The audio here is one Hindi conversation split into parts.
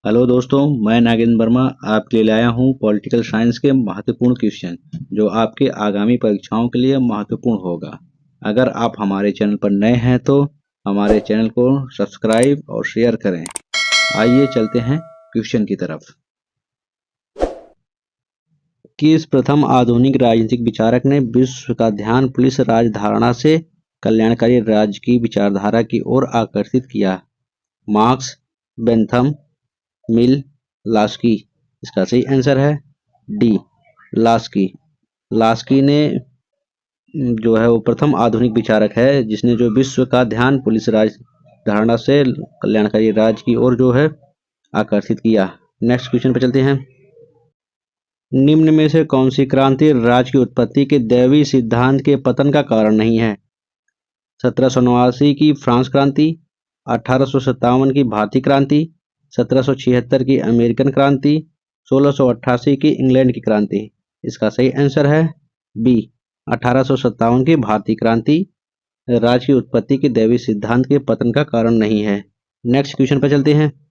हेलो दोस्तों, मैं नागेंद्र वर्मा आपके लिए लाया हूं पॉलिटिकल साइंस के महत्वपूर्ण क्वेश्चन जो आपके आगामी परीक्षाओं के लिए महत्वपूर्ण होगा। अगर आप हमारे चैनल पर नए हैं तो हमारे चैनल को सब्सक्राइब और शेयर करें। आइए चलते हैं क्वेश्चन की तरफ। किस प्रथम आधुनिक राजनीतिक विचारक ने विश्व का ध्यान पुलिस राज धारणा से कल्याणकारी राज्य की विचारधारा की ओर आकर्षित किया? मार्क्स, बेंथम, मिल, लास्की। इसका सही आंसर है डी, लास्की। लास्की ने जो है वो प्रथम आधुनिक विचारक है जिसने जो विश्व का ध्यान पुलिस राज धारणा से कल्याणकारी राज्य की ओर जो है आकर्षित किया। नेक्स्ट क्वेश्चन पे चलते हैं। निम्न में से कौन सी क्रांति राज्य की उत्पत्ति के दैवी सिद्धांत के पतन का कारण नहीं है? 1789 की फ्रांस क्रांति, 1857 की भारतीय क्रांति, 1776 की अमेरिकन क्रांति, 1688 की इंग्लैंड की क्रांति। इसका सही आंसर है बी, 1857 की भारतीय क्रांति राज्य की उत्पत्ति के दैवी सिद्धांत के पतन का कारण नहीं है। नेक्स्ट क्वेश्चन पर चलते हैं।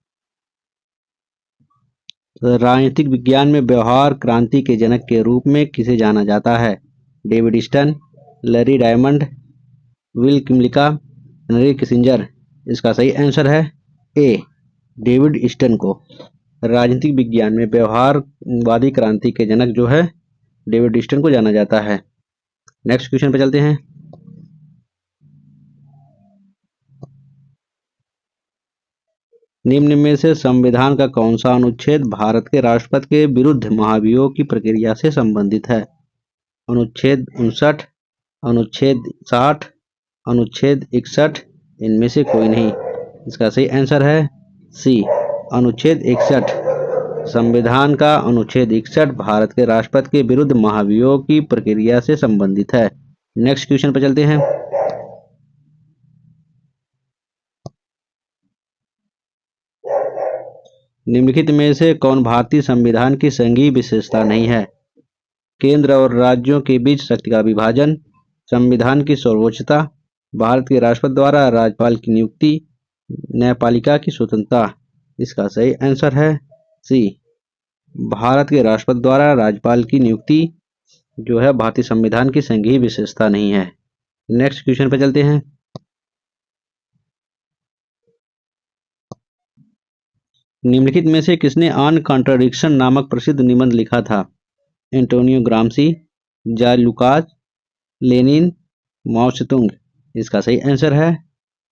राजनीतिक विज्ञान में व्यवहार क्रांति के जनक के रूप में किसे जाना जाता है? David Easton, Larry Diamond, Will Kymlicka, Henry Kissinger. इसका सही आंसर है ए, डेविड स्टन को। राजनीतिक विज्ञान में व्यवहारवादी क्रांति के जनक जो है डेविड स्टन को जाना जाता है। नेक्स्ट क्वेश्चन पे चलते हैं। निम्न में से संविधान का कौन सा अनुच्छेद भारत के राष्ट्रपति के विरुद्ध महाभियोग की प्रक्रिया से संबंधित है? अनुच्छेद 59, अनुच्छेद 60, अनुच्छेद 61, इनमें से कोई नहीं। इसका सही आंसर है सी, अनुच्छेद 61। संविधान का अनुच्छेद 61 भारत के राष्ट्रपति के विरुद्ध महाभियोग की प्रक्रिया से संबंधित है। नेक्स्ट क्वेश्चन पर चलते हैं। निम्नलिखित में से कौन भारतीय संविधान की संघीय विशेषता नहीं है? केंद्र और राज्यों के बीच शक्ति का विभाजन, संविधान की सर्वोच्चता, भारत के राष्ट्रपति द्वारा राज्यपाल की नियुक्ति, न्यायपालिका की स्वतंत्रता। इसका सही आंसर है सी, भारत के राष्ट्रपति द्वारा राज्यपाल की नियुक्ति जो है भारतीय संविधान की संघीय विशेषता नहीं है। नेक्स्ट क्वेश्चन पर चलते हैं। निम्नलिखित में से किसने ऑन कॉन्ट्राडिक्शन नामक प्रसिद्ध निबंध लिखा था? Antonio Gramsci, George Lukacs, Lenin, Mao Tse Tung. इसका सही आंसर है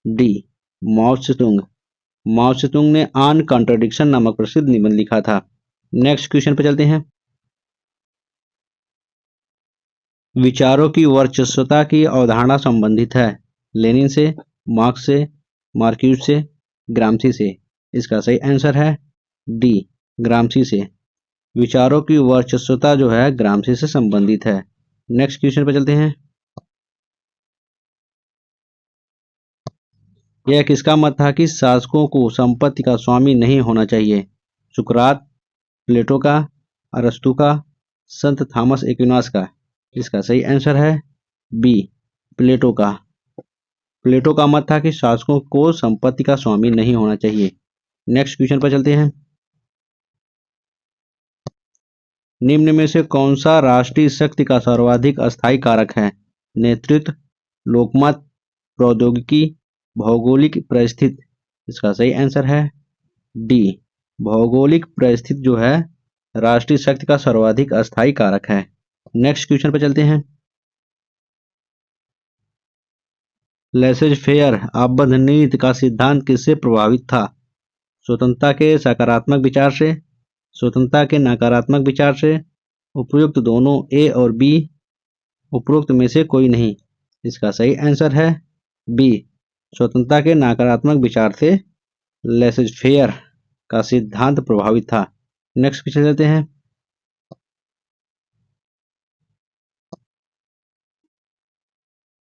डी, माओ त्से-तुंग। माओ त्से-तुंग ने ऑन कॉन्ट्राडिक्शन नामक प्रसिद्ध निबंध लिखा था। नेक्स्ट क्वेश्चन पर चलते हैं। विचारों की वर्चस्वता की अवधारणा संबंधित है लेनिन से, मार्क्स से, मार्क्यूस से, ग्राम्सी से। इसका सही आंसर है डी, ग्राम्सी से। विचारों की वर्चस्वता जो है ग्राम्सी से संबंधित है। नेक्स्ट क्वेश्चन पर चलते हैं। यह किसका मत था कि शासकों को संपत्ति का स्वामी नहीं होना चाहिए? सुकरात, प्लेटो का, अरस्तु का, संत थॉमस एक्विनास का। इसका सही आंसर है बी, प्लेटो का। प्लेटो का मत था कि शासकों को संपत्ति का स्वामी नहीं होना चाहिए। नेक्स्ट क्वेश्चन पर चलते हैं। निम्न में से कौन सा राष्ट्रीय शक्ति का सर्वाधिक अस्थायी कारक है? नेतृत्व, लोकमत, प्रौद्योगिकी, भौगोलिक परिस्थिति। इसका सही आंसर है डी, भौगोलिक परिस्थिति जो है राष्ट्रीय शक्ति का सर्वाधिक अस्थायी कारक है। नेक्स्ट क्वेश्चन पर चलते हैं। लेसेज फेयर आबद्ध नीति का सिद्धांत किससे प्रभावित था? स्वतंत्रता के सकारात्मक विचार से, स्वतंत्रता के नकारात्मक विचार से, उपयुक्त दोनों ए और बी, उपरोक्त में से कोई नहीं। इसका सही आंसर है बी, स्वतंत्रता के नकारात्मक विचार से लेसेज फेयर का सिद्धांत प्रभावित था। नेक्स्ट क्वेश्चन चलते हैं।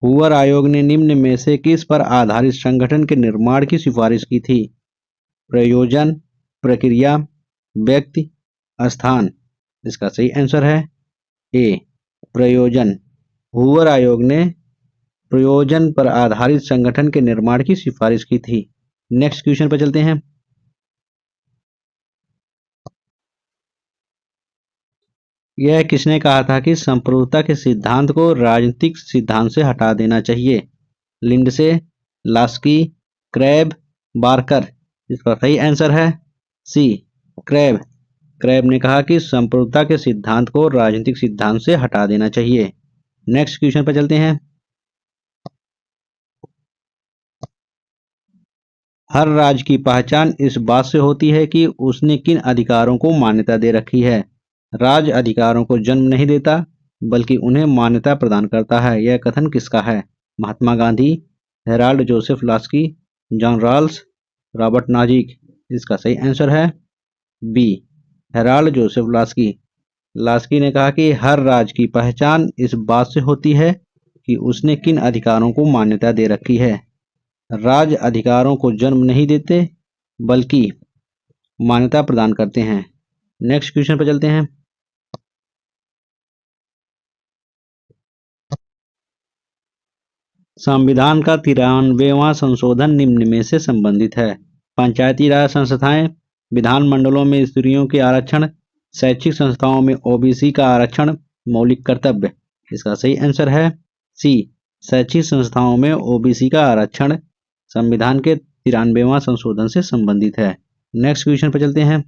हूवर आयोग ने निम्न में से किस पर आधारित संगठन के निर्माण की सिफारिश की थी? प्रयोजन, प्रक्रिया, व्यक्ति, स्थान। इसका सही आंसर है ए, प्रयोजन। हूवर आयोग ने प्रयोजन पर आधारित संगठन के निर्माण की सिफारिश की थी। नेक्स्ट क्वेश्चन पर चलते हैं। यह किसने कहा था कि संप्रभुता के सिद्धांत को राजनीतिक सिद्धांत से हटा देना चाहिए? Lindsay, Laski, Krabbe, Barker. इसका सही आंसर है सी, क्रैब। क्रैब ने कहा कि संप्रभुता के सिद्धांत को राजनीतिक सिद्धांत से हटा देना चाहिए। नेक्स्ट क्वेश्चन पर चलते हैं। हर राज्य की पहचान इस बात से होती है कि उसने किन अधिकारों को मान्यता दे रखी है। राज्य अधिकारों को जन्म नहीं देता बल्कि उन्हें मान्यता प्रदान करता है। यह कथन किसका है? Mahatma Gandhi, Harold Joseph Laski, John Rawls, Robert Nozick. इसका सही आंसर है B, Harold Joseph Laski. Laski ने कहा कि हर राज्य की पहचान इस बात से होती है कि उसने किन अधिकारों को मान्यता दे रखी है। राज्य अधिकारों को जन्म नहीं देते बल्कि मान्यता प्रदान करते हैं। नेक्स्ट क्वेश्चन पर चलते हैं। संविधान का 93वां संशोधन निम्न में से संबंधित है। पंचायती राज संस्थाएं, विधानमंडलों में स्त्रियों के आरक्षण, शैक्षिक संस्थाओं में ओबीसी का आरक्षण, मौलिक कर्तव्य। इसका सही आंसर है सी, शैक्षिक संस्थाओं में ओबीसी का आरक्षण संविधान के 93वां संशोधन से संबंधित है। नेक्स्ट क्वेश्चन पर चलते हैं।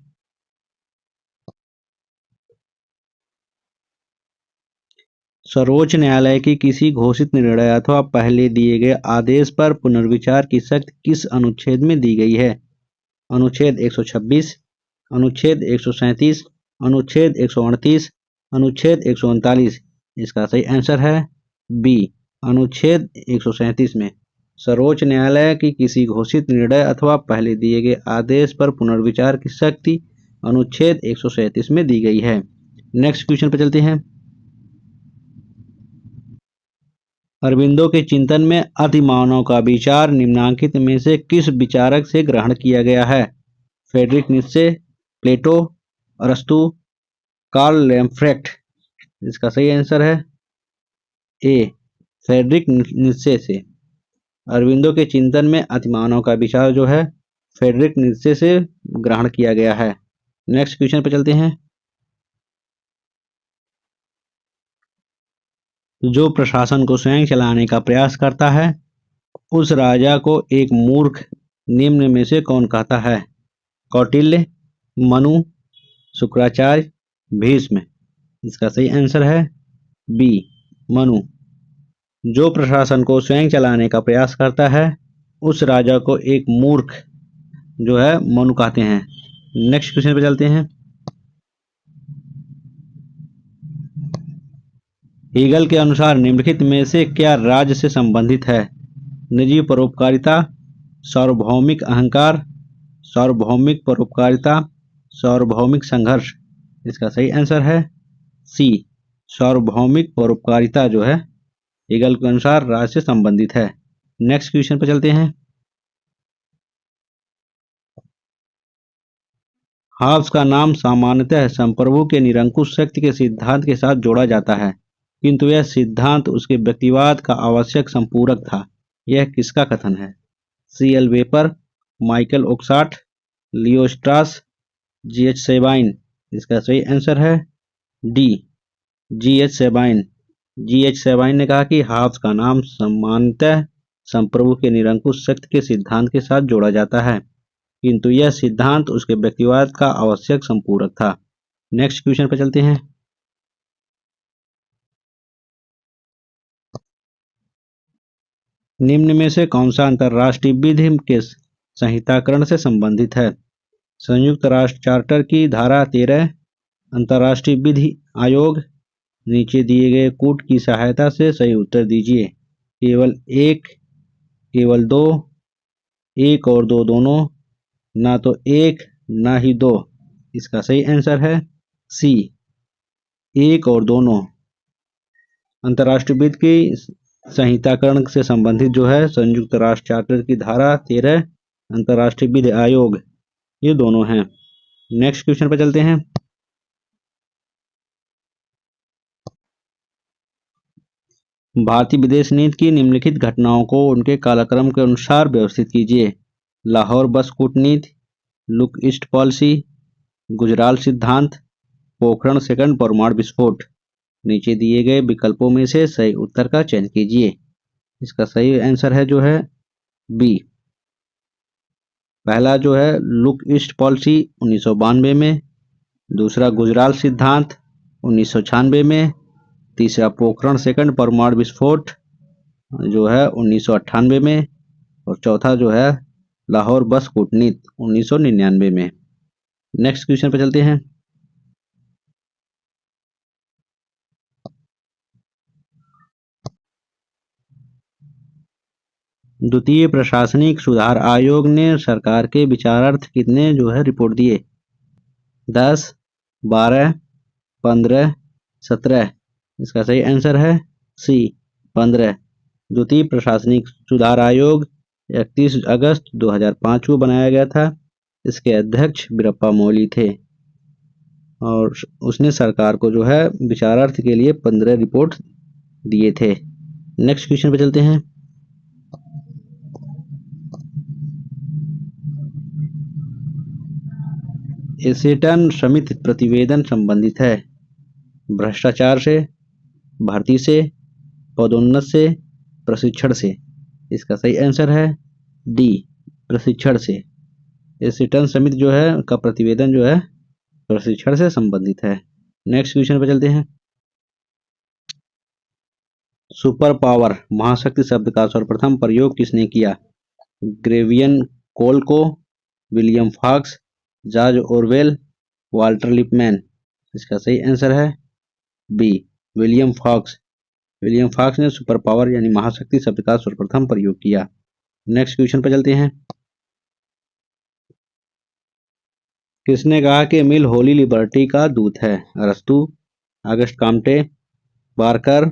सर्वोच्च न्यायालय की किसी घोषित निर्णय अथवा पहले दिए गए आदेश पर पुनर्विचार की शक्ति किस अनुच्छेद में दी गई है? अनुच्छेद 126, अनुच्छेद 137, अनुच्छेद 138, अनुच्छेद 139। इसका सही आंसर है बी, अनुच्छेद 137 में। सर्वोच्च न्यायालय की किसी घोषित निर्णय अथवा पहले दिए गए आदेश पर पुनर्विचार की शक्ति अनुच्छेद 137 में दी गई है। नेक्स्ट क्वेश्चन पर चलते हैं। अरबिंदो के चिंतन में अतिमानव का विचार निम्नांकित में से किस विचारक से ग्रहण किया गया है? फ्रेडरिक नीत्शे, प्लेटो, अरस्तु, कार्ल लैम्प्रेख्ट। इसका सही आंसर है ए, फ्रेडरिक नीत्शे से। अरबिंदो के चिंतन में अतिमानव का विचार जो है फ्रेडरिक नीत्शे से ग्रहण किया गया है। नेक्स्ट क्वेश्चन पर चलते हैं। जो प्रशासन को स्वयं चलाने का प्रयास करता है उस राजा को एक मूर्ख निम्न में से कौन कहता है? कौटिल्य, मनु, शुक्राचार्य, भीष्म। इसका सही आंसर है बी, मनु। जो प्रशासन को स्वयं चलाने का प्रयास करता है उस राजा को एक मूर्ख जो है मनु कहते हैं। नेक्स्ट क्वेश्चन पे चलते हैं। हीगल के अनुसार निम्नलिखित में से क्या राज्य से संबंधित है? निजी परोपकारिता, सार्वभौमिक अहंकार, सार्वभौमिक परोपकारिता, सार्वभौमिक संघर्ष। इसका सही आंसर है सी, सार्वभौमिक परोपकारिता जो है हीगल के अनुसार राज्य से संबंधित है। नेक्स्ट क्वेश्चन पर चलते हैं। हॉब्स का नाम सामान्यतः संप्रभु के निरंकुश शक्ति के सिद्धांत के साथ जोड़ा जाता है, किंतु यह सिद्धांत उसके व्यक्तिवाद का आवश्यक संपूरक था। यह किसका कथन है? सी.एल. वेपर, माइकल ओकसाट, लियो स्ट्रास, जी.एच. सेबाइन। इसका सही आंसर है D, G H. Sabine. G H. Sabine ने कहा कि हॉब्स का नाम सामान्यतः संप्रभु के निरंकुश शक्ति के सिद्धांत के साथ जोड़ा जाता है, किंतु यह सिद्धांत उसके व्यक्तिवाद का आवश्यक संपूरक था। नेक्स्ट क्वेश्चन पर चलते हैं। निम्न में से कौन सा अंतर्राष्ट्रीय विधि के संहिताकरण से संबंधित है? संयुक्त राष्ट्र चार्टर की धारा 13, अंतर्राष्ट्रीय विधि आयोग। नीचे दिए गए कूट की सहायता से सही उत्तर दीजिए। केवल एक, केवल दो, एक और दो दोनों, ना तो एक ना ही दो। इसका सही आंसर है सी, एक और दोनों। अंतर्राष्ट्रीय विधि की संहिताकरण से संबंधित जो है संयुक्त राष्ट्र चार्टर की धारा 13, अंतर्राष्ट्रीय विधि आयोग, ये दोनों हैं। नेक्स्ट क्वेश्चन पर चलते हैं। भारतीय विदेश नीति की निम्नलिखित घटनाओं को उनके कालक्रम के अनुसार व्यवस्थित कीजिए। लाहौर बस कूटनीति, लुक ईस्ट पॉलिसी, गुजराल सिद्धांत, पोखरण सेकंड परमाणु विस्फोट। नीचे दिए गए विकल्पों में से सही उत्तर का चयन कीजिए। इसका सही आंसर है जो है बी। पहला जो है लुक ईस्ट पॉलिसी 1992 में, दूसरा गुजराल सिद्धांत 1996 में, तीसरा पोखरण सेकंड परमाणु विस्फोट जो है 1998 में, और चौथा जो है लाहौर बस कूटनीति 1999 में। नेक्स्ट क्वेश्चन पे चलते हैं। द्वितीय प्रशासनिक सुधार आयोग ने सरकार के विचारार्थ कितने जो है रिपोर्ट दिए? 10, 12, 15, 17। इसका सही आंसर है सी 15। द्वितीय प्रशासनिक सुधार आयोग 31 अगस्त 2005 को बनाया गया था। इसके अध्यक्ष वीरप्पा मोइली थे और उसने सरकार को जो है विचारार्थ के लिए 15 रिपोर्ट दिए थे। नेक्स्ट क्वेश्चन पे चलते हैं। एसेटन समिति प्रतिवेदन संबंधित है भ्रष्टाचार से, भर्ती से, पदोन्नत से, प्रशिक्षण से। इसका सही आंसर है डी प्रशिक्षण से। एसेटन समिति जो है का प्रतिवेदन जो है प्रशिक्षण से संबंधित है। नेक्स्ट क्वेश्चन पे चलते हैं। सुपर पावर महाशक्ति शब्द का सर्वप्रथम प्रयोग किसने किया? ग्रेवियन Cole, William Fox, George Orwell, Walter Lippmann. इसका सही आंसर है B William Fox. William Fox ने सुपर पावर यानी महाशक्ति शब्द का सर्वप्रथम प्रयोग किया। नेक्स्ट क्वेश्चन पर चलते हैं। किसने कहा कि मिल होली लिबर्टी का दूत है? अरस्तु, Auguste Comte, Barker,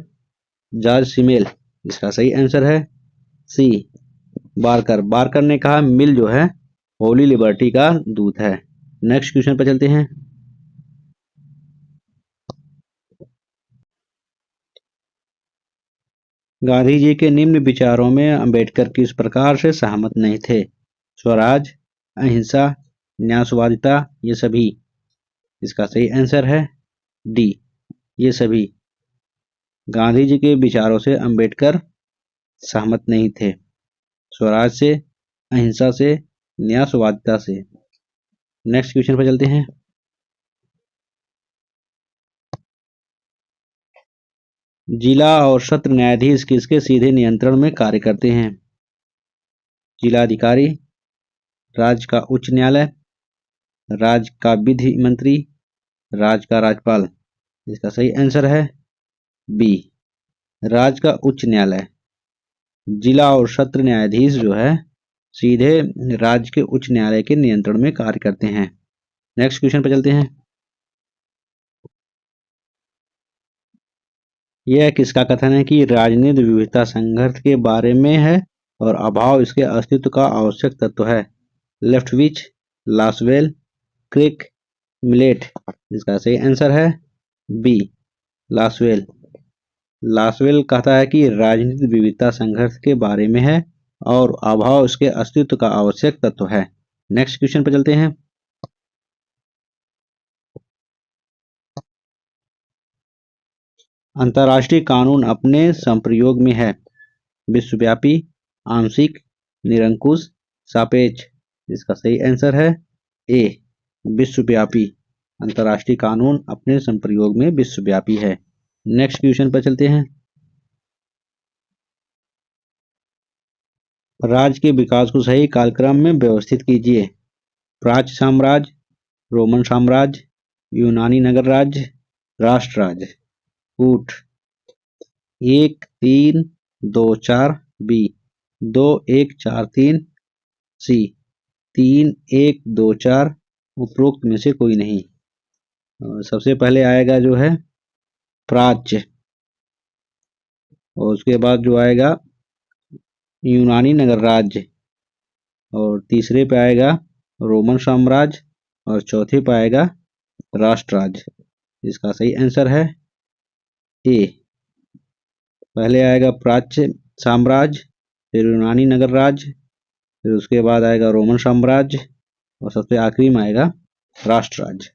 George Simmel. इसका सही आंसर है सी बारकर। बारकर ने कहा मिल जो है होली लिबर्टी का दूत है। नेक्स्ट क्वेश्चन पर चलते हैं। गांधी जी के निम्न विचारों में अंबेडकर किस प्रकार से सहमत नहीं थे? स्वराज, अहिंसा, न्यायवादिता, ये सभी। इसका सही आंसर है डी ये सभी। गांधी जी के विचारों से अंबेडकर सहमत नहीं थे। स्वराज से, अहिंसा से, न्यायवादिता से। नेक्स्ट क्वेश्चन पर चलते हैं। जिला और सत्र न्यायाधीश किसके सीधे नियंत्रण में कार्य करते हैं? जिलाधिकारी, राज्य का उच्च न्यायालय, राज्य का विधि मंत्री, राज्य का राज्यपाल। इसका सही आंसर है बी राज्य का उच्च न्यायालय। जिला और सत्र न्यायाधीश जो है सीधे राज्य के उच्च न्यायालय के नियंत्रण में कार्य करते हैं। नेक्स्ट क्वेश्चन पर चलते हैं। यह किसका कथन है कि राजनीति विविधता संघर्ष के बारे में है और अभाव इसके अस्तित्व का आवश्यक तत्व है? लेफ्टविच, लासवेल, क्रिक, मिलेट। इसका सही आंसर है बी लासवेल। लासवेल कहता है कि राजनीतिक विविधता संघर्ष के बारे में है और अभाव इसके अस्तित्व का आवश्यक तत्व है। नेक्स्ट क्वेश्चन पर चलते हैं। अंतर्राष्ट्रीय कानून अपने संप्रयोग में है विश्वव्यापी, आंशिक, निरंकुश, सापेक्ष। इसका सही आंसर है ए विश्वव्यापी। अंतर्राष्ट्रीय कानून अपने संप्रयोग में विश्वव्यापी है। नेक्स्ट क्वेश्चन पर चलते हैं। राज्य के विकास को सही कालक्रम में व्यवस्थित कीजिए। प्राच्य साम्राज्य, रोमन साम्राज्य, यूनानी नगर राज्य, राष्ट्र राज्य। कूट 1 3 2 4 बी 2 1 4 3 सी 3 1 2 4 उपरोक्त में से कोई नहीं। सबसे पहले आएगा जो है प्राच्य और उसके बाद जो आएगा यूनानी नगर राज्य और तीसरे पे आएगा रोमन साम्राज्य और चौथे पे आएगा राष्ट्र राज्य। इसका सही आंसर है ए। पहले आएगा प्राच्य साम्राज्य, फिर यूनानी नगर राज्य, फिर उसके बाद आएगा रोमन साम्राज्य और सबसे आखिरी में आएगा राष्ट्र राज्य।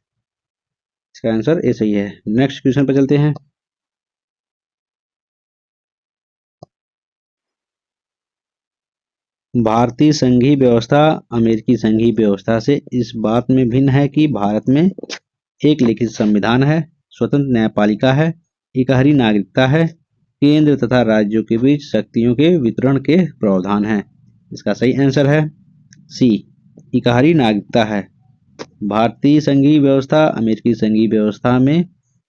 इसका आंसर ए सही है। नेक्स्ट क्वेश्चन पर चलते हैं। भारतीय संघीय व्यवस्था अमेरिकी संघीय व्यवस्था से इस बात में भिन्न है कि भारत में एक लिखित संविधान है, स्वतंत्र न्यायपालिका है, इकहरी नागरिकता है, केंद्र तथा राज्यों के बीच शक्तियों के वितरण के प्रावधान है। इसका सही आंसर है सी, इकहरी नागरिकता है। भारतीय संघीय व्यवस्था अमेरिकी संघीय व्यवस्था में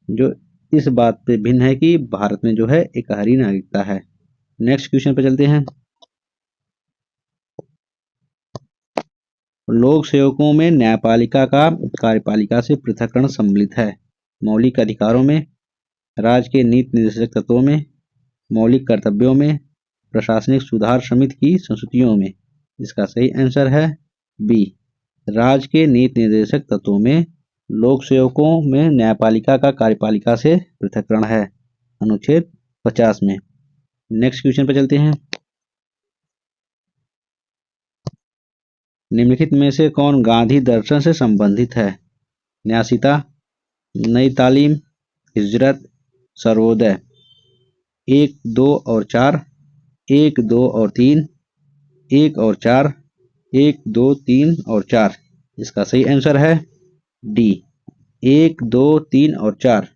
जो इस बात पे भिन्न है कि भारत में जो है इकहरी नागरिकता है। नेक्स्ट क्वेश्चन पे चलते हैं। लोक सेवकों में न्यायपालिका का कार्यपालिका से पृथक्करण सम्मिलित है। मौलिक अधिकारों में, राज्य के नीति निर्देशक तत्वों में, मौलिक कर्तव्यों में, प्रशासनिक सुधार समिति की संस्तुतियों में। इसका सही आंसर है बी, राज्य के नीति निर्देशक तत्वों में लोक सेवकों में न्यायपालिका का कार्यपालिका से पृथक्करण है, अनुच्छेद 50 में। नेक्स्ट क्वेश्चन पर चलते हैं। निम्नलिखित में से कौन गांधी दर्शन से संबंधित है? न्यासिता, नई तालीम, हिजरत, सर्वोदय। 1, 2 और 4, 1, 2 और 3, 1 और 4, 1, 2, 3 और 4। इसका सही आंसर है डी, 1, 2, 3 और 4।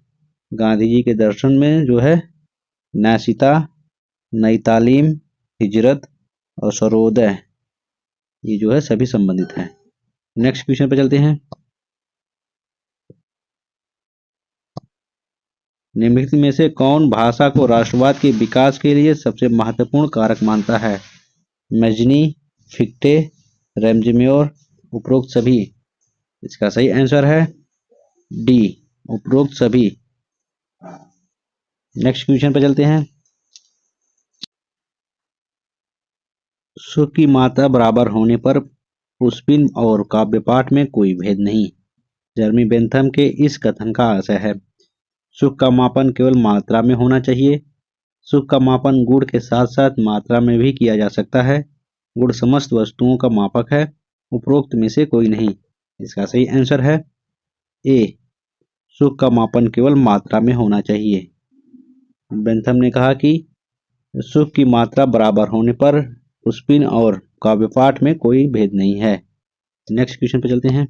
गांधी जी के दर्शन में जो है न्यासिता, नई तालीम, हिजरत और सर्वोदय, ये जो है सभी संबंधित हैं। नेक्स्ट क्वेश्चन पे चलते हैं। निम्नलिखित में से कौन भाषा को राष्ट्रवाद के विकास के लिए सबसे महत्वपूर्ण कारक मानता है? मैजनी, फिक्टे, रैमजम्योर, उपरोक्त सभी। इसका सही आंसर है डी, उपरोक्त सभी। नेक्स्ट क्वेश्चन पे चलते हैं। सुख की मात्रा बराबर होने पर पुष्पिन और काव्यपाठ में कोई भेद नहीं। जर्मी बेंथम के इस कथन का आशय है सुख का मापन केवल मात्रा में होना चाहिए। सुख का मापन गुण के साथ साथ मात्रा में भी किया जा सकता है। गुण समस्त वस्तुओं का मापक है, उपरोक्त में से कोई नहीं। इसका सही आंसर है ए, सुख का मापन केवल मात्रा में होना चाहिए। बेंथम ने कहा कि सुख की मात्रा बराबर होने पर पुष्पिन और काव्यपाठ में कोई भेद नहीं है। नेक्स्ट क्वेश्चन पे चलते हैं।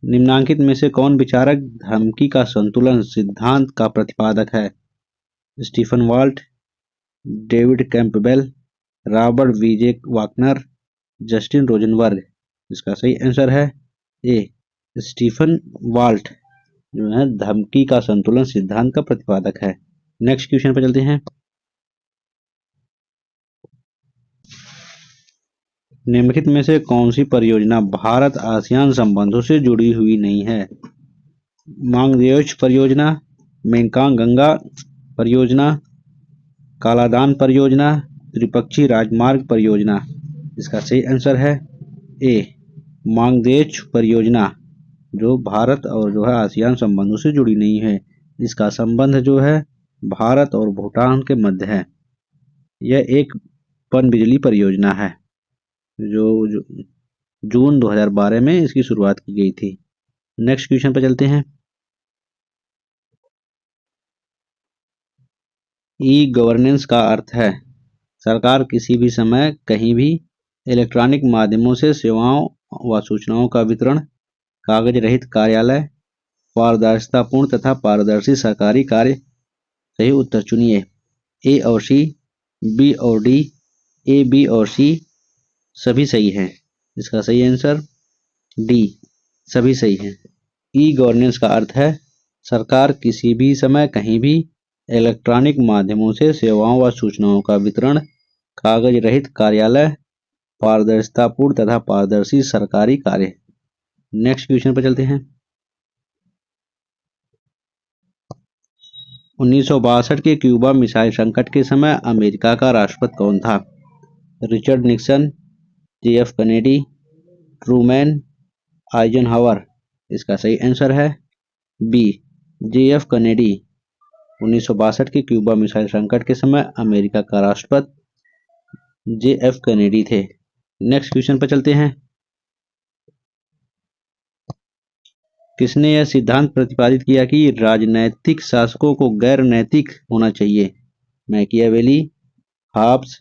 निम्नांकित में से कौन विचारक धमकी का संतुलन सिद्धांत का प्रतिपादक है? Stephen Walt, David Campbell, Robert विजे वाकनर, जस्टिन रोजनबर्ग। इसका सही आंसर है ए, स्टीफन वाल्ट जो है धमकी का संतुलन सिद्धांत का प्रतिपादक है। नेक्स्ट क्वेश्चन पर चलते हैं। निम्नलिखित में से कौन सी परियोजना भारत आसियान संबंधों से जुड़ी हुई नहीं है? मांगदेयोच परियोजना, मेंकांग गंगा परियोजना, कालादान परियोजना, त्रिपक्षीय राजमार्ग परियोजना। इसका सही आंसर है ए, मांगदेयोच परियोजना जो भारत और जो है आसियान संबंधों से जुड़ी नहीं है। इसका संबंध जो है भारत और भूटान के मध्य है। यह एक पनबिजली परियोजना है जो जून 2012 में इसकी शुरुआत की गई थी। नेक्स्ट क्वेश्चन पर चलते हैं। ई गवर्नेंस का अर्थ है सरकार किसी भी समय कहीं भी इलेक्ट्रॉनिक माध्यमों से सेवाओं व सूचनाओं का वितरण, कागज रहित कार्यालय, पारदर्शितापूर्ण तथा पारदर्शी सरकारी कार्य। सही उत्तर चुनिए। ए और सी, बी और डी, ए, बी और सी सभी सही हैं। इसका सही आंसर डी, सभी सही हैं। ई गवर्नेंस का अर्थ है सरकार किसी भी समय कहीं भी इलेक्ट्रॉनिक माध्यमों से सेवाओं व सूचनाओं का वितरण, कागज रहित कार्यालय, पारदर्शितापूर्ण तथा पारदर्शी सरकारी कार्य। नेक्स्ट क्वेश्चन पर चलते हैं। 1962 के क्यूबा मिसाइल संकट के समय अमेरिका का राष्ट्रपति कौन था? Richard Nixon, JF Kennedy, Truman, Eisenhower. इसका सही आंसर है बी, JF कैनेडी। 1962 के क्यूबा मिसाइल संकट के समय अमेरिका का राष्ट्रपति JF कैनेडी थे। नेक्स्ट क्वेश्चन पर चलते हैं। किसने यह सिद्धांत प्रतिपादित किया कि राजनैतिक शासकों को गैर नैतिक होना चाहिए? Machiavelli, Hobbes,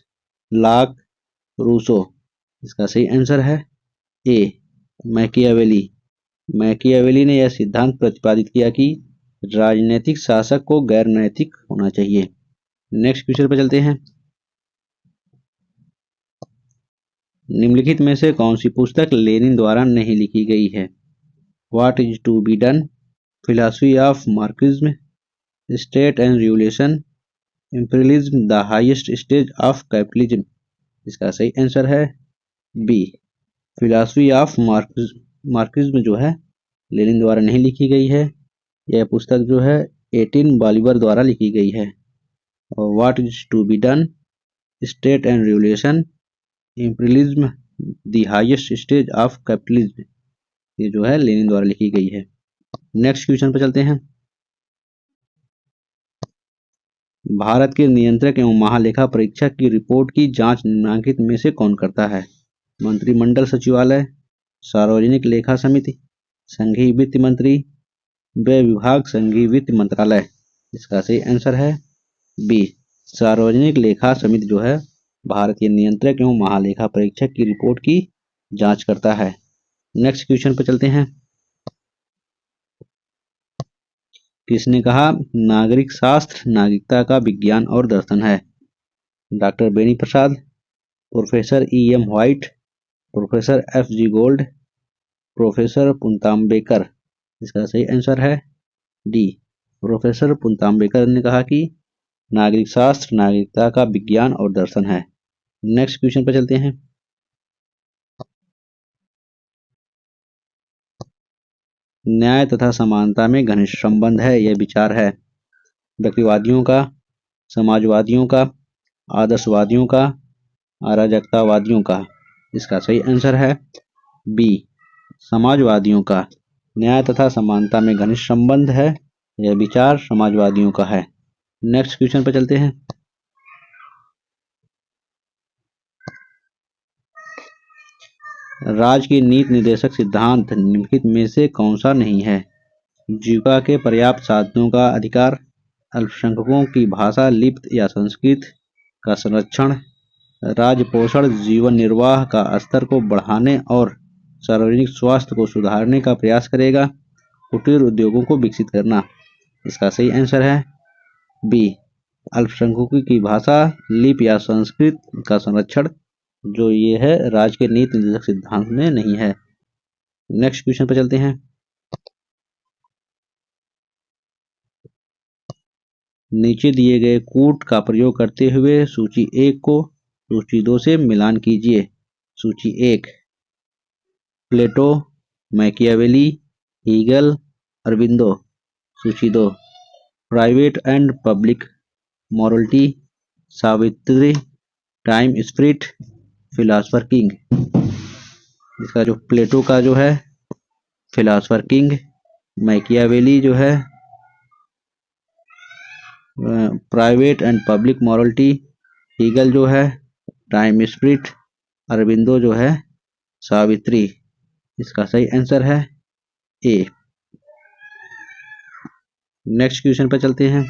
Locke, Rousseau. इसका सही आंसर है ए, मैकियावेली। मैकियावेली ने यह सिद्धांत प्रतिपादित किया कि राजनीतिक शासक को गैर नैतिक होना चाहिए। नेक्स्ट क्वेश्चन पर चलते हैं। निम्नलिखित में से कौन सी पुस्तक लेनिन द्वारा नहीं लिखी गई है? What is to be done, philosophy of Marxism, state and revolution, imperialism the highest stage of capitalism. इसका सही आंसर है बी, फिलॉसफी ऑफ मार्क्सिज्म जो है लेनिन द्वारा नहीं लिखी गई है। यह पुस्तक जो है 18 बॉलीवर द्वारा लिखी गई है। और what is to be done, state and revolution, imperialism the highest stage of capitalism, ये जो है लेनिन द्वारा लिखी गई है। नेक्स्ट क्वेश्चन पर चलते हैं। भारत के नियंत्रक एवं महालेखा परीक्षक की रिपोर्ट की जांच निम्नलिखित में से कौन करता है? मंत्रिमंडल सचिवालय, सार्वजनिक लेखा समिति, संघीय वित्त मंत्री, व्यय विभाग, संघीय वित्त मंत्रालय। इसका सही आंसर है बी, सार्वजनिक लेखा समिति जो है भारत के नियंत्रक एवं महालेखा परीक्षक की रिपोर्ट की जांच करता है। नेक्स्ट क्वेश्चन पर चलते हैं। किसने कहा नागरिक शास्त्र नागरिकता का विज्ञान और दर्शन है? Doctor Beni Prasad, professor E M. White, professor F.G. Gold, professor Puntambekar. इसका सही आंसर है डी, प्रोफेसर पुंतांबेकर ने कहा कि नागरिक शास्त्र नागरिकता का विज्ञान और दर्शन है। नेक्स्ट क्वेश्चन पर चलते हैं। न्याय तथा समानता में घनिष्ठ संबंध है, यह विचार है व्यक्तिवादियों का, समाजवादियों का, आदर्शवादियों का, अराजकतावादियों का। इसका सही आंसर है बी, समाजवादियों का। न्याय तथा समानता में घनिष्ठ संबंध है, यह विचार समाजवादियों का है। नेक्स्ट क्वेश्चन पर चलते हैं। राज्य की नीति निर्देशक सिद्धांत निम्नलिखित में से कौन सा नहीं है? जीविका के पर्याप्त साधनों का अधिकार, अल्पसंख्यकों की भाषा लिप्त या संस्कृत का संरक्षण, राज्य पोषण जीवन निर्वाह का स्तर को बढ़ाने और सार्वजनिक स्वास्थ्य को सुधारने का प्रयास करेगा, कुटीर उद्योगों को विकसित करना। इसका सही आंसर है बी, अल्पसंख्यकों की भाषा लिपि या संस्कृत का संरक्षण, जो ये है राज्य के नीति निर्देशक सिद्धांत में नहीं है। नेक्स्ट क्वेश्चन पर चलते हैं। नीचे दिए गए कूट का प्रयोग करते हुए सूची 1 को सूची 2 से मिलान कीजिए। सूची 1 प्लेटो, मैकियावेली, हीगल, अरबिंदो। सूची 2 private and public morality, Savitri, time spirit, philosopher king. इसका जो प्लेटो का जो है फिलासफर किंग, मैकियावेली जो है private and public morality, Hegel जो है टाइम स्पिरिट, अरबिंदो जो है सावित्री। इसका सही आंसर है ए। नेक्स्ट क्वेश्चन पर चलते हैं।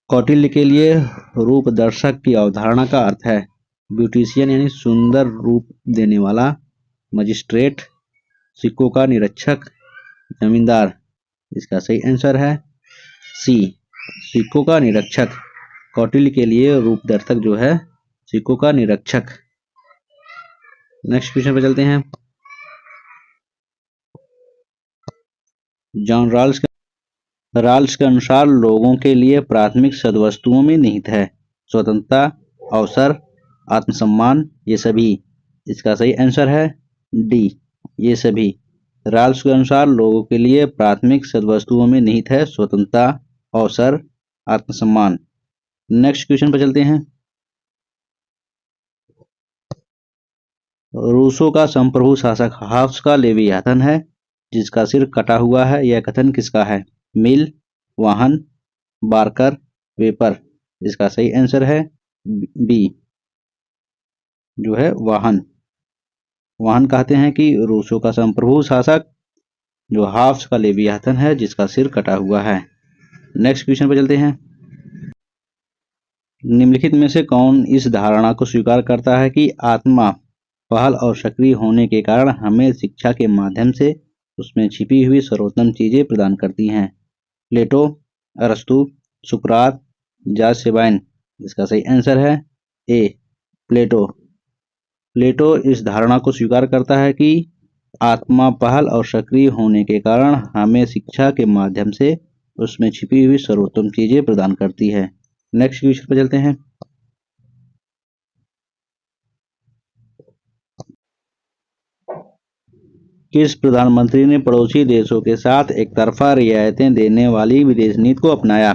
कौटिल्य के लिए रूप दर्शक की अवधारणा का अर्थ है ब्यूटिशियन यानी सुंदर रूप देने वाला, मजिस्ट्रेट, सिक्कों का निरीक्षक, जमींदार। इसका सही आंसर है सी, सिक्कों का निरीक्षक। कौटिल्य के लिए रूप दर्शक जो है सिक्कों का निरीक्षक। नेक्स्ट क्वेश्चन पे चलते हैं। जॉन राल्स के अनुसार लोगों के लिए प्राथमिक सद्वस्तुओं में निहित है स्वतंत्रता, अवसर, आत्मसम्मान, ये सभी। इसका सही आंसर है डी, ये सभी। राल्स के अनुसार लोगों के लिए प्राथमिक सद्वस्तुओं में निहित है स्वतंत्रता, अवसर, आत्मसम्मान। नेक्स्ट क्वेश्चन पर चलते हैं। रूसो का संप्रभु शासक हॉब्स का लेवियाथन है जिसका सिर कटा हुआ है, यह कथन किसका है? मिल, वाहन, बार्कर, वेपर। इसका सही आंसर है बी जो है वाहन। वाहन कहते हैं कि रूसों का संप्रभु शासक जो हाफ्स का लेवियाथन है जिसका सिर कटा हुआ है। नेक्स्ट क्वेश्चन पर चलते हैं। निम्नलिखित में से कौन इस धारणा को स्वीकार करता है कि आत्मा पहल और सक्रिय होने के कारण हमें शिक्षा के माध्यम से उसमें छिपी हुई सर्वोत्तम चीजें प्रदान करती हैं? प्लेटो, अरस्तु, सुकरात, जॉर्ज सेबाइन। इसका सही आंसर है ए प्लेटो। प्लेटो इस धारणा को स्वीकार करता है कि आत्मा पहल और सक्रिय होने के कारण हमें शिक्षा के माध्यम से उसमें छिपी हुई सर्वोत्तम चीजें प्रदान करती है। नेक्स्ट क्वेश्चन पर चलते हैं। किस प्रधानमंत्री ने पड़ोसी देशों के साथ एक तरफा रियायतें देने वाली विदेश नीति को अपनाया?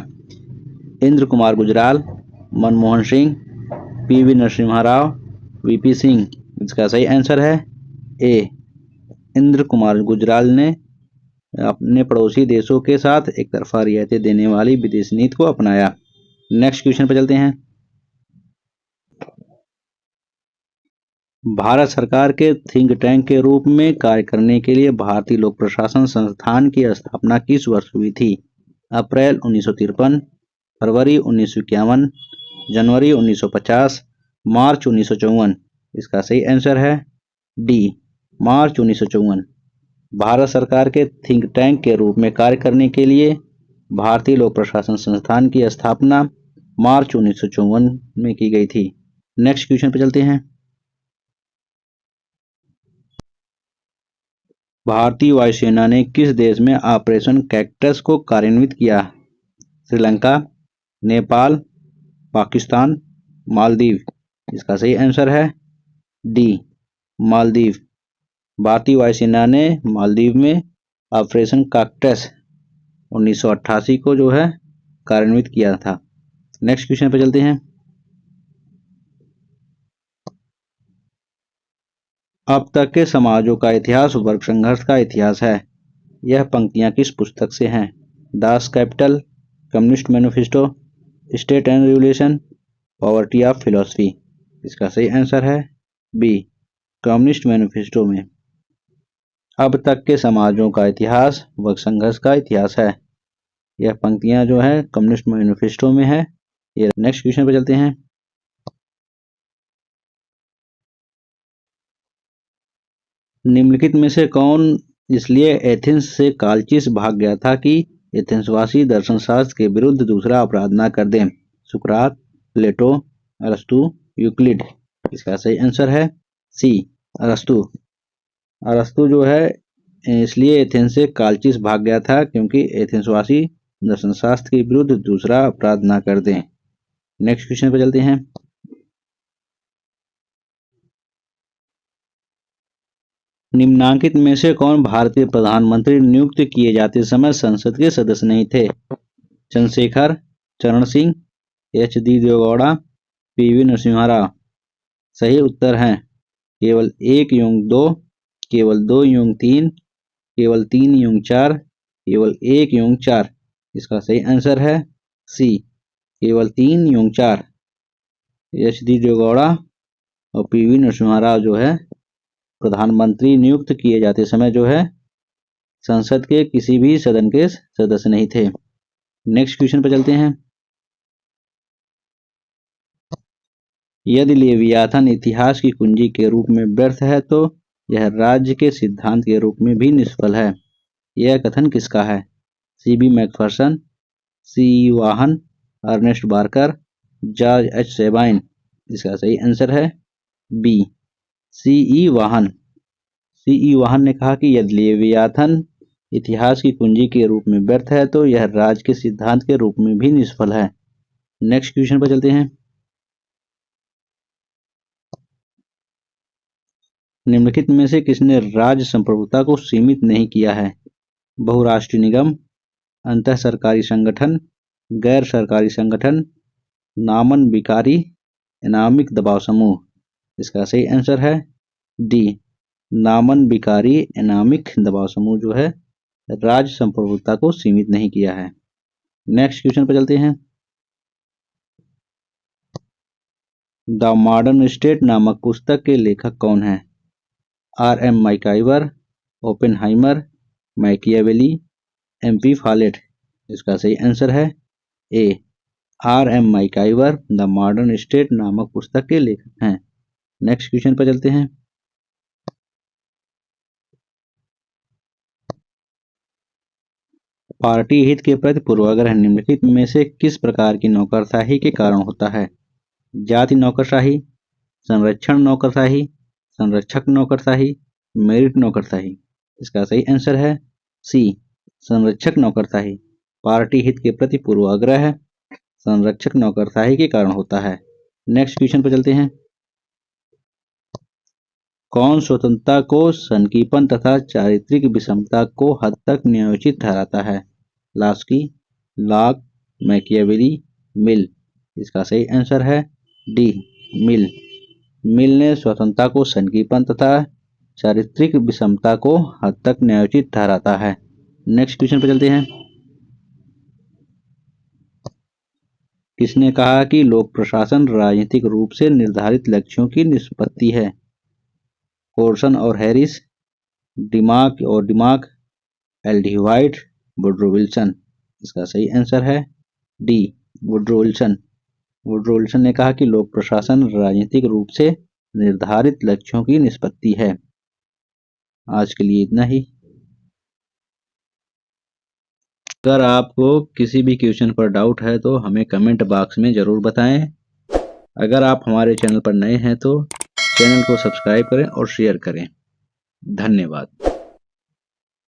Indra Kumar Gujral, Manmohan Singh, PV Narasimha Rao, VP Singh. इसका सही आंसर है ए इंद्र कुमार गुजराल ने अपने पड़ोसी देशों के साथ एक तरफा रियायतें देने वाली विदेश नीति को अपनाया। नेक्स्ट क्वेश्चन पर चलते हैं। भारत सरकार के थिंक टैंक के रूप में कार्य करने के लिए भारतीय लोक प्रशासन संस्थान की स्थापना किस वर्ष हुई थी? अप्रैल 1953, फरवरी 1951, जनवरी 1950, मार्च 1954। इसका सही आंसर है डी मार्च 1954। भारत सरकार के थिंक टैंक के रूप में कार्य करने के लिए भारतीय लोक प्रशासन संस्थान की स्थापना मार्च 1954 में की गई थी। नेक्स्ट क्वेश्चन पे चलते हैं। भारतीय वायुसेना ने किस देश में ऑपरेशन कैक्टस को कार्यान्वित किया? श्रीलंका, नेपाल, पाकिस्तान, मालदीव। इसका सही आंसर है डी मालदीव। भारतीय वायुसेना ने मालदीव में ऑपरेशन कैक्टस 1988 को जो है कार्यान्वित किया था। नेक्स्ट क्वेश्चन पे चलते हैं। अब तक के समाजों का इतिहास वर्ग संघर्ष का इतिहास है। यह पंक्तियां किस पुस्तक से हैं? Das Kapital, communist manifesto, state and revolution, poverty of philosophy. इसका सही आंसर है बी कम्युनिस्ट मैनिफेस्टो में। अब तक के समाजों का इतिहास वर्ग संघर्ष का इतिहास है। यह पंक्तियां जो है कम्युनिस्ट मैनिफेस्टो में है। ये नेक्स्ट क्वेश्चन पे चलते हैं। निम्नलिखित में से कौन इसलिए एथेंस से कालचिस भाग गया था कि एथेंसवासी दर्शनशास्त्र के विरुद्ध दूसरा अपराध न कर दें? सुकरात, प्लेटो, अरस्तु, यूक्लिड। इसका सही आंसर है सी अरस्तु। अरस्तु जो है इसलिए एथेंस से कालचिस भाग गया था क्योंकि एथेंसवासी दर्शनशास्त्र के विरुद्ध दूसरा अपराध न कर दें। नेक्स्ट क्वेश्चन पर चलते हैं। निम्नांकित में से कौन भारतीय प्रधानमंत्री नियुक्त किए जाते समय संसद के सदस्य नहीं थे? चंद्रशेखर, चरण सिंह, एच.डी. देवेगौड़ा, पी.वी. नरसिम्हा राव। सही उत्तर है केवल 1/2, केवल 2/3, केवल 3/4, केवल 1/4। इसका सही आंसर है सी केवल 3/4। एच.डी. देवेगौड़ा और पी.वी. नरसिम्हा राव जो है प्रधानमंत्री नियुक्त किए जाते समय जो है संसद के किसी भी सदन के सदस्य नहीं थे। नेक्स्ट क्वेश्चन पर चलते हैं। यदि लेवियाथन इतिहास की कुंजी के रूप में व्यर्थ है तो यह राज्य के सिद्धांत के रूप में भी निष्फल है। यह कथन किसका है? C B. Macpherson, C E. Vaughan, Ernest Barker, George H. Sabine. इसका सही आंसर है बी सी.ई. वाहन। सी.ई. वाहन ने कहा कि यदि लेवियाथन इतिहास की कुंजी के रूप में व्यर्थ है तो यह राज्य के सिद्धांत के रूप में भी निष्फल है। नेक्स्ट क्वेश्चन पर चलते हैं। निम्नलिखित में से किसने राज्य संप्रभुता को सीमित नहीं किया है? बहुराष्ट्रीय निगम, अंतः सरकारी संगठन, गैर सरकारी संगठन, नामन बिकारी, इनामिक दबाव समूह। इसका सही आंसर है डी नामन बिकारी इनामिक दबाव समूह जो है राज्य संप्रभुता को सीमित नहीं किया है। नेक्स्ट क्वेश्चन पर चलते हैं। द मॉडर्न स्टेट नामक पुस्तक के लेखक कौन हैं? R.M. MacIver, Oppenheimer, Machiavelli, MP Follett. इसका सही आंसर है A, R.M. MacIver the modern state नामक पुस्तक के लेखक हैं। नेक्स्ट क्वेश्चन पर चलते हैं। पार्टी हित के प्रति पूर्वाग्रह निम्नलिखित में से किस प्रकार की नौकरशाही के कारण होता है? जाति नौकरशाही, संरक्षण नौकरशाही, संरक्षक नौकरशाही, मेरिट नौकरशाही। इसका सही आंसर है सी, संरक्षक नौकरशाही। पार्टी हित के प्रति पूर्वाग्रह संरक्षक नौकरशाही के कारण होता है। नेक्स्ट क्वेश्चन पर चलते हैं। कौन स्वतंत्रता को सनकीपन तथा चारित्रिक विषमता को हद तक न्यायोचित ठहराता है? लास्की, लॉक, मैकियावेली, मिल। इसका सही आंसर है डी, मिल। मिल ने स्वतंत्रता को सनकीपन तथा चारित्रिक विषमता को हद तक न्यायोचित ठहराता है। नेक्स्ट क्वेश्चन पर चलते हैं। किसने कहा कि लोक प्रशासन राजनीतिक रूप से निर्धारित लक्ष्यों की निष्पत्ति है? कोर्सन और Harris, Dimock, L D. White, Woodrow Wilson. इसका सही आंसर है D, Woodrow Wilson. Woodrow Wilson ने कहा कि लोक प्रशासन राजनीतिक रूप से निर्धारित लक्ष्यों की निष्पत्ति है। आज के लिए इतना ही। अगर आपको किसी भी क्वेश्चन पर डाउट है तो हमें कमेंट बॉक्स में ज़रूर बताएं। अगर आप हमारे चैनल पर नए हैं तो चैनल को सब्सक्राइब करें और शेयर करें। धन्यवाद।